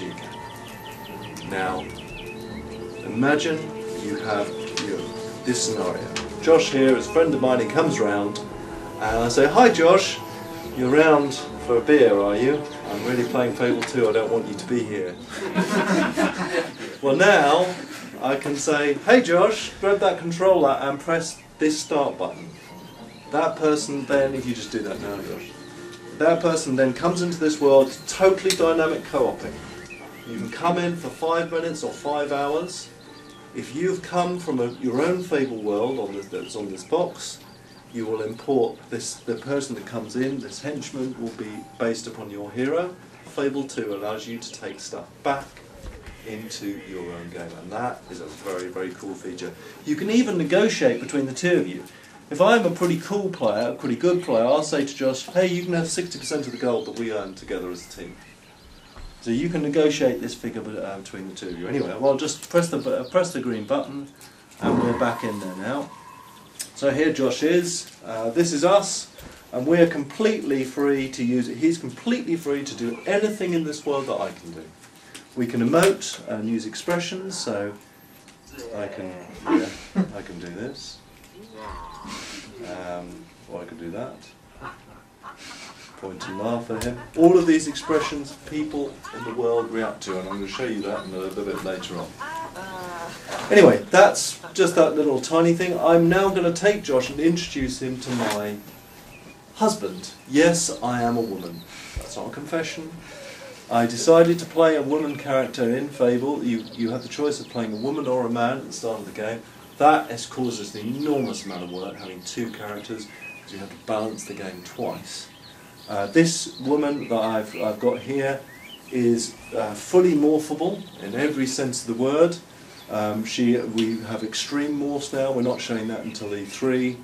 you can. Now, imagine you have this scenario. Josh here is a friend of mine, he comes round, and I say, "Hi Josh, you're round for a beer, are you? I'm really playing Fable 2, I don't want you to be here." Well, now I can say, "Hey Josh, grab that controller and press this start button." That person then, if you just do that now, Josh, that person then comes into this world, totally dynamic co-oping. You can come in for 5 minutes or 5 hours. If you've come from your own Fable world that's on this box, you will import the person that comes in, this henchman, will be based upon your hero. Fable 2 allows you to take stuff back into your own game, and that is a very, very cool feature. You can even negotiate between the two of you. If I'm a pretty cool player, a pretty good player, I'll say to Josh, "Hey, you can have 60% of the gold that we earn together as a team." So you can negotiate this figure between the two of you. Anyway, well, just press the green button, and we're back in there now. So here Josh is. This is us, and we're completely free to use it. He's completely free to do anything in this world that I can do. We can emote and use expressions. So I can do this. Or I could do that. Point and laugh at him. All of these expressions people in the world react to, and I'm going to show you that in a little bit later on. Anyway, that's just that little tiny thing. I'm now going to take Josh and introduce him to my husband. Yes, I am a woman. That's not a confession. I decided to play a woman character in Fable. You have the choice of playing a woman or a man at the start of the game. That has caused us an enormous amount of work, having two characters, because you have to balance the game twice. This woman that I've got here is fully morphable in every sense of the word. We have extreme morphs now. We're not showing that until E3.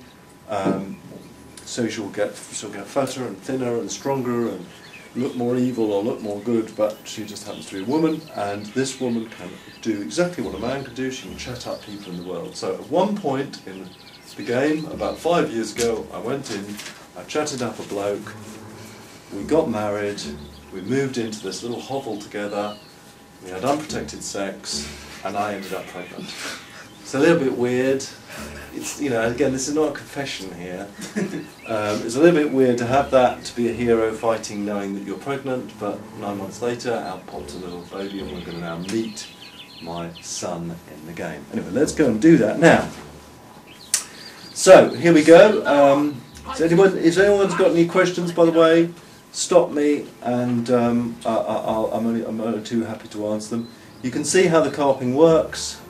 So she'll get fatter and thinner and stronger and look more evil or look more good, but she just happens to be a woman, and this woman can do exactly what a man can do. She can chat up people in the world. So at one point in the game, about 5 years ago, I went in, I chatted up a bloke, we got married, we moved into this little hovel together, we had unprotected sex, and I ended up pregnant. It's a little bit weird. It's, again, this is not a confession here. It's a little bit weird to have that, to be a hero fighting knowing that you're pregnant, but 9 months later, out popped a little baby, and we're going to now meet my son in the game. Anyway, let's go and do that now. So, here we go. If anyone's got any questions, by the way, stop me, and I'm only too happy to answer them. You can see how the co-oping works.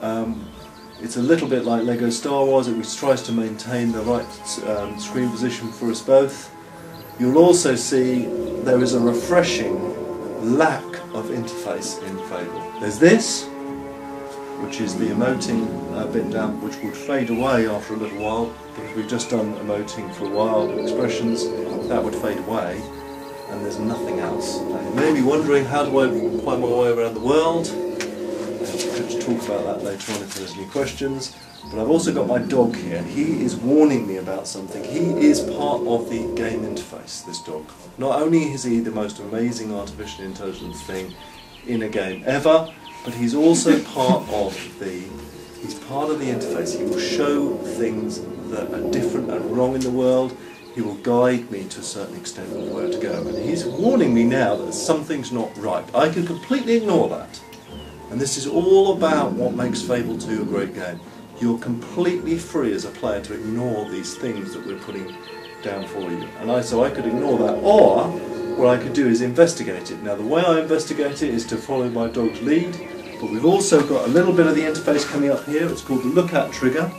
It's a little bit like Lego Star Wars, which tries to maintain the right screen position for us both. You'll also see there is a refreshing lack of interface in Fable. There's this, which is the emoting bit down, which would fade away after a little while, because we've just done emoting for a while, expressions, that would fade away, and there's nothing else. Now, you may be wondering, how do I find my way around the world? We'll talk about that later on if there's any questions. But I've also got my dog here, and he is warning me about something. He is part of the game interface, this dog. Not only is he the most amazing artificial intelligence thing in a game ever, but he's also part of the interface. He will show things that are different and wrong in the world. He will guide me to a certain extent of where to go. And he's warning me now that something's not right. I can completely ignore that. And this is all about what makes Fable 2 a great game. You're completely free as a player to ignore these things that we're putting down for you. And so I could ignore that, or what I could do is investigate it. Now the way I investigate it is to follow my dog's lead, but we've also got a little bit of the interface coming up here. It's called the look at trigger,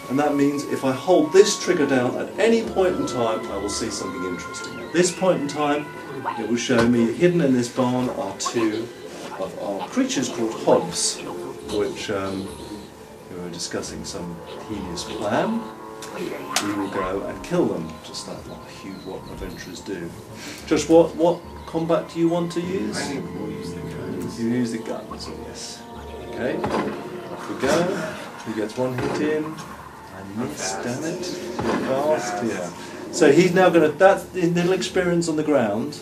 and that means if I hold this trigger down at any point in time, I will see something interesting. At this point in time, it will show me hidden in this barn are two of our creatures called hobs, which we were discussing some heinous plan. We will go and kill them, just like what adventurers do. Josh, what combat do you want to use? I think we'll use the guns. You use the guns, yes. Okay, off we go. Who gets one hit in? I missed, damn it. Fast, yeah. So he's now going to, that little experience on the ground,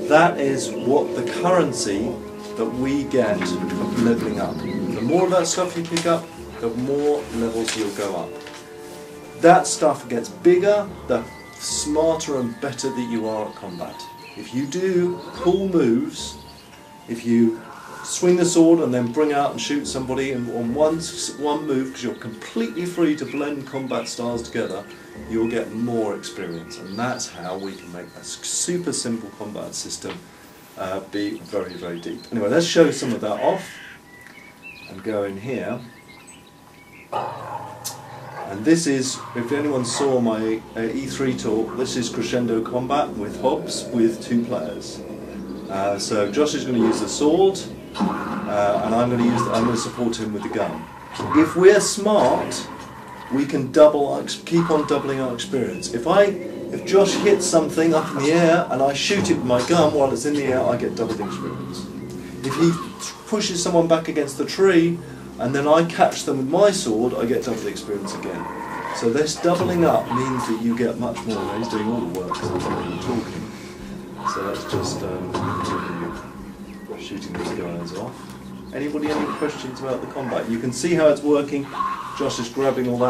that is what the currency that we get of levelling up. The more of that stuff you pick up, the more levels you'll go up. That stuff gets bigger, the smarter and better that you are at combat. If you do cool moves, if you swing the sword and then bring out and shoot somebody on one move, because you're completely free to blend combat styles together, you'll get more experience. And that's how we can make a super simple combat system be very, very deep. Anyway, let's show some of that off and go in here. And this is, if anyone saw my E3 talk, this is Crescendo Combat with Hobbs with 2 players. So Josh is going to use the sword, and I'm going to support him with the gun. If we're smart, we can keep on doubling our experience. If Josh hits something up in the air and I shoot it with my gun while it's in the air, I get double the experience. If he pushes someone back against the tree and then I catch them with my sword, I get double the experience again. So this doubling up means that you get much more. He's doing all the work because I'm not even talking. So that's just shooting these guys off. Anybody any questions about the combat? You can see how it's working. Josh is grabbing all that.